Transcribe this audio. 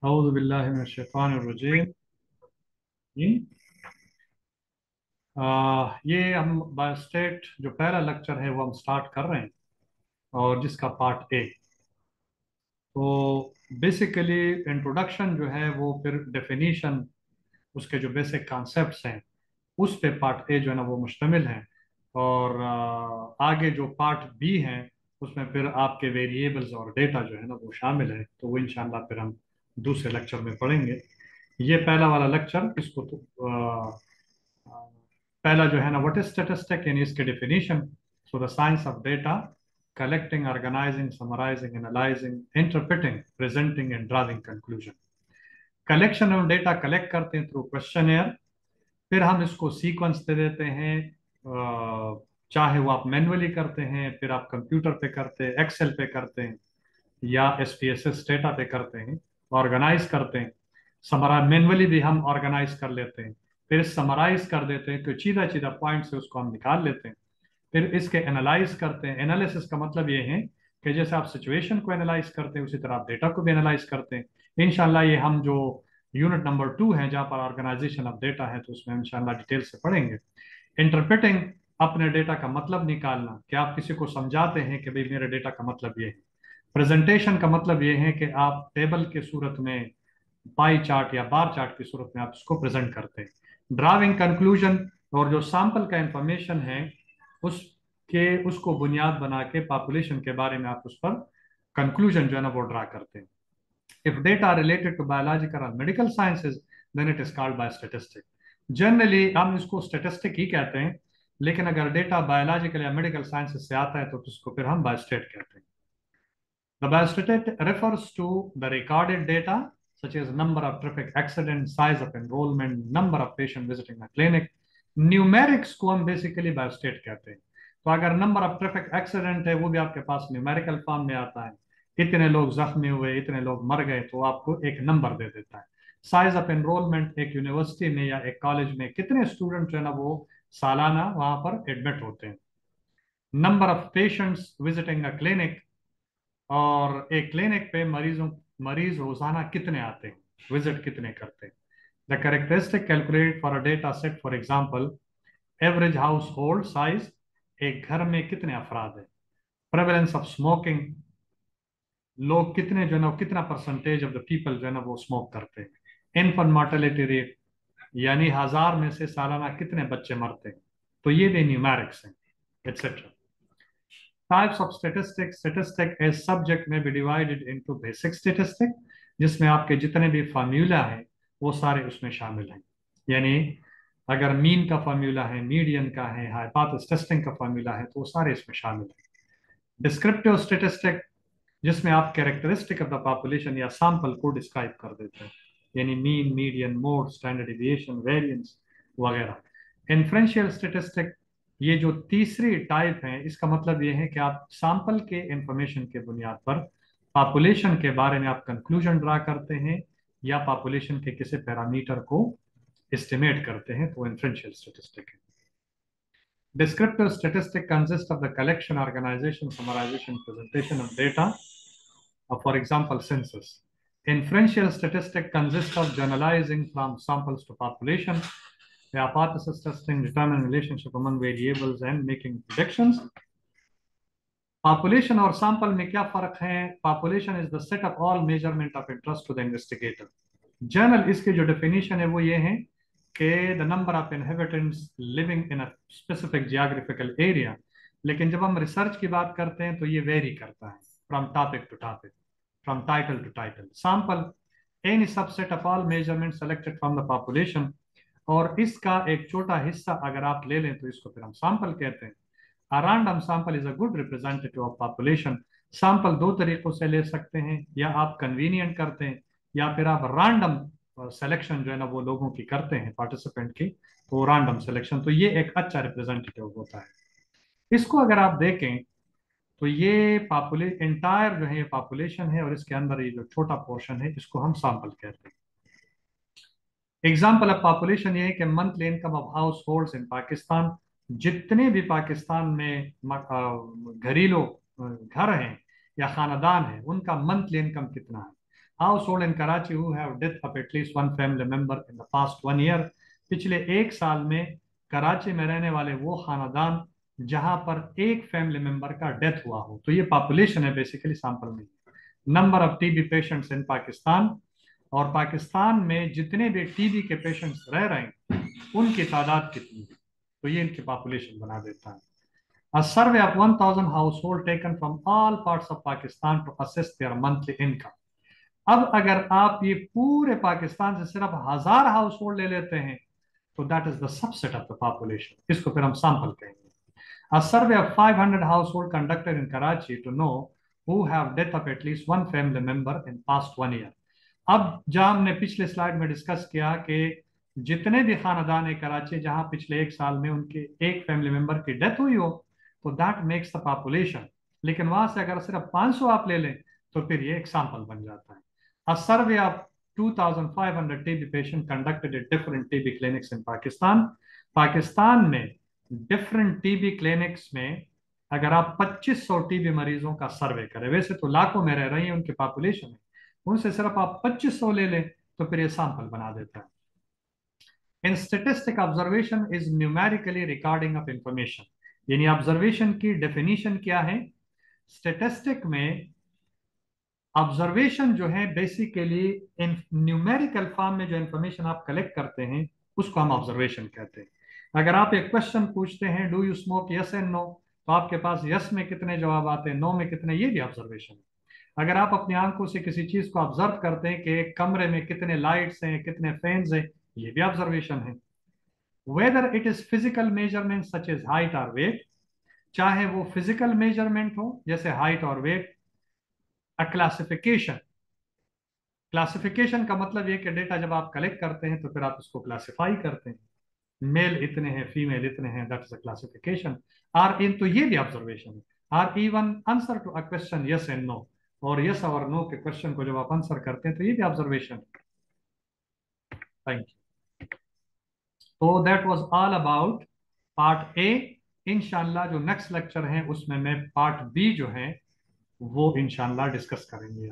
औज़ु बिल्लाहि मिनश शैतानिर रजीम। ये हम बायोस्टेट जो पहला लेक्चर है वो हम स्टार्ट कर रहे हैं, और जिसका पार्ट ए। तो बेसिकली इंट्रोडक्शन जो है वो फिर डेफिनीशन, उसके जो बेसिक कॉन्सेप्ट्स हैं उस पे पार्ट ए जो है ना वो मुश्तमिल है। और आगे जो पार्ट बी है उसमें फिर आपके वेरिएबल्स और डेटा जो है ना वो शामिल है, तो वो इंशाल्लाह फिर हम दूसरे लेक्चर में पढ़ेंगे। ये पहला वाला लेक्चर इसको तो पहला जो है ना, व्हाट इज स्टैटिस्टिक, यानी इसके definition. So the science of data collecting, organising, summarising, analysing, interpreting, presenting and driving conclusion. Collection of data collect करते हैं थ्रू क्वेश्चन, फिर हम इसको सीक्वेंस दे देते हैं। चाहे वो आप मैन्युअली करते हैं, फिर आप कंप्यूटर पे करते हैं, एक्सेल पे करते हैं, या एसपीएसएस डेटा पे करते हैं, ऑर्गेनाइज करते हैं। समरा मैन्युअली भी हम ऑर्गेनाइज कर लेते हैं, फिर समराइज कर देते हैं, तो सीधा सीधा पॉइंट से उसको हम निकाल लेते हैं। फिर इसके एनालाइज करते हैं। एनालिसिस का मतलब ये है कि जैसे आप सिचुएशन को एनालाइज करते हैं उसी तरह आप डेटा को भी एनालाइज करते हैं। इंशाल्लाह ये हम जो यूनिट नंबर 2 है जहाँ पर ऑर्गेनाइजेशन ऑफ डेटा है, तो उसमें इंशाल्लाह डिटेल से पढ़ेंगे। इंटरप्रेटिंग, अपने डेटा का मतलब निकालना, कि आप किसी को समझाते हैं कि भाई मेरे डेटा का मतलब ये है। प्रेजेंटेशन का मतलब ये है कि आप टेबल के सूरत में, पाई चार्ट या बार चार्ट की सूरत में आप इसको प्रेजेंट करते हैं। ड्राविंग कंक्लूजन, और जो सैंपल का इंफॉर्मेशन है उसके उसको बुनियाद बना के पॉपुलेशन के बारे में आप उस पर कंक्लूजन जो है ना वो ड्रा करते हैं। If data related to biological और medical sciences, then it is called by statistic. Generally हम इसको स्टेटिस्टिक ही कहते हैं, लेकिन अगर डेटा बायोलॉजिकल या मेडिकल साइंसेज से आता है तो उसको फिर हम बायोस्टेट कहते हैं। The biostat refers to the recorded data such as number of traffic accidents, size of enrollment, number of patients visiting a clinic. Numerics को हम बेसिकली बायोस्टेट कहते हैं। तो अगर नंबर ऑफ ट्रैफिक एक्सीडेंट है वो भी आपके पास न्यूमेरिकल फॉर्म में आता है, इतने लोग जख्मी हुए, इतने लोग मर गए, तो आपको एक नंबर दे देता है। साइज ऑफ एनरोलमेंट, एक यूनिवर्सिटी में या एक कॉलेज में कितने स्टूडेंट जो है ना वो सालाना वहां पर एडमिट होते हैं। Number of patients visiting a clinic, और एक क्लिनिक पे मरीज रोजाना कितने आते हैं, विजिट कितने करते हैं। The characteristic calculate for a data set, for example average house hold size, एक घर में कितने अफराद हैं। प्रेवलेंस ऑफ स्मोकिंग, लोग कितने जो है ना, कितना परसेंटेज ऑफ द पीपल जो है ना वो स्मोक करते हैं। इनफेंट मोर्टेलिटी रेट, यानी 1000 में से सालाना कितने बच्चे मरते हैं। तो ये भी न्यूमेरिक्स हैं, etcetera. Types of statistics, statistic as subject may be divided into basic statistic, जिसमें आपके जितने भी फार्मूला हैं वो सारे उसमें शामिल हैं। यानी अगर मीन का फार्मूला है, मीडियन का है, हाइपोथेसिस टेस्टिंग का फार्मूला है, तो वो सारे इसमें शामिल हैं। डिस्क्रिप्टिव स्टेटिस्टिक, जिसमें आप कैरेक्टरिस्टिक ऑफ द पॉपुलेशन या सैंपल को डिस्क्राइब कर देते हैं, यानी mean, median, mode, standard deviation, variance वगैरह। इन्फ्रेंशियल स्टेटिस्टिक, ये जो तीसरी टाइप है, इसका मतलब ये है कि आप सैंपल के इंफॉर्मेशन के बुनियाद पर पॉपुलेशन के बारे में आप कंक्लूजन ड्रा करते हैं, या पॉपुलेशन के किसी पैरामीटर को एस्टिमेट करते हैं, तो इन्फ्रेंशियल स्टेटिस्टिक है। Descriptive statistic consists of the collection, organization, summarization, presentation of data, for example, census. Inferential statistic consists of generalizing from samples to population, the hypothesis testing, determining relationship among variables and making predictions. Population और sample में क्या फर्क है? Population is the set of all measurement of interest to the investigator. General इसके जो definition है वो ये है कि the number of inhabitants living in a specific geographical area, लेकिन जब हम रिसर्च की बात करते हैं तो ये वेरी करता है from topic to topic, from title to title. Sample, any subset of all measurements selected from the population, और इसका एक छोटा हिस्सा अगर आप ले लें तो इसको फिर हम सैंपल कहते हैं। A random sample is a good representative of population. Sample दो तरीकों से ले सकते हैं, या आप कन्वीनियंट करते हैं, या फिर आप रैंडम सिलेक्शन जो है ना वो लोगों की करते हैं, पार्टिसिपेंट की, तो रैंडम सिलेक्शन, तो ये एक अच्छा रिप्रेजेंटेटिव होता है। इसको अगर आप देखें तो ये इंटायर जो है पॉपुलेशन है, और इसके अंदर ये जो छोटा पोर्शन है इसको हम सैंपल कहते हैं। एग्जाम्पल ऑफ पॉपुलेशन ये है कि monthly income of household in Pakistan, जितने भी पाकिस्तान में घरेलू घर हैं या खानदान है, उनका मंथली इनकम कितना है। House hold in Karachi who have death of at least one family member in the past 1 year, पिछले 1 साल में कराची में रहने वाले वो खानदान जहां पर एक फैमिली मेंबर का डेथ हुआ हो। तो ये पॉपुलेशन है बेसिकली, सैंपल नहीं। नंबर ऑफ टीबी पेशेंट्स इन पाकिस्तान, और पाकिस्तान में जितने भी टीबी के पेशेंट्स रह रहे हैं उनकी तादाद कितनी है, तो ये इनकी पॉपुलेशन बना देता है। A survey of 1000 household taken from all parts of Pakistan to assess their monthly income. अब अगर आप ये पूरे पाकिस्तान से सिर्फ 1000 हाउस होल्ड ले लेते हैं तो that is the subset of the population, इसको फिर हम सैंपल कहेंगे। A survey of 500 household conducted in Karachi to know who have death of at least one family member in past 1 year. अब जहां हमने पिछले स्लाइड में डिस्कस किया कि जितने भी खानदान है कराची जहां पिछले 1 साल में उनके एक फैमिली मेंबर की डेथ हुई हो तो दैट मेक्स द पॉपुलेशन, लेकिन वहां से अगर सिर्फ 500 आप ले लें तो फिर ये एग्जाम्पल बन जाता है। A survey of 2500 TB patient conducted at different TB clinics in Pakistan. Pakistan में डिफरेंट टीबी क्लिनिक्स में अगर आप 2500 टीबी मरीजों का सर्वे करें, वैसे तो लाखों में रह रही है उनकी पॉपुलेशन है, उनसे सिर्फ आप 2500 ले लें तो फिर ये सैंपल बना देता है। In statistic observation is numerically recording of information, यानी ऑब्जर्वेशन की डेफिनेशन क्या है? स्टेटिस्टिक में ऑब्जर्वेशन जो है बेसिकली इन न्यूमेरिकल फॉर्म में जो इंफॉर्मेशन आप कलेक्ट करते हैं उसको हम ऑब्जर्वेशन कहते हैं। अगर आप एक क्वेश्चन पूछते हैं do you smoke, yes and no, तो आपके पास यस में कितने जवाब आते हैं, नो में कितने, ये भी ऑब्जर्वेशन है। अगर आप अपनी आंखों से किसी चीज को ऑब्जर्व करते हैं कि एक कमरे में कितने लाइट्स हैं, कितने फैंस हैं, ये भी ऑब्जर्वेशन है। Whether it is physical measurement such as height और वेट, चाहे वो फिजिकल मेजरमेंट हो जैसे हाइट और वेट। अ क्लासिफिकेशन, क्लासिफिकेशन का मतलब ये कि डेटा जब आप कलेक्ट करते हैं तो फिर आप उसको क्लासिफाई करते हैं, मेल इतने हैं, फीमेल इतने हैं, that is a classification. Or in, तो ये भी ऑब्जर्वेशन है। Or even answer to a question yes and no, और यस और नो के क्वेश्चन को जब आप आंसर करते हैं तो ये भी ऑब्जर्वेशन है। Thank you. तो that was all about part A. इंशाल्लाह जो नेक्स्ट लेक्चर है उसमें मैं पार्ट बी जो है वो इंशाल्लाह डिस्कस करेंगे।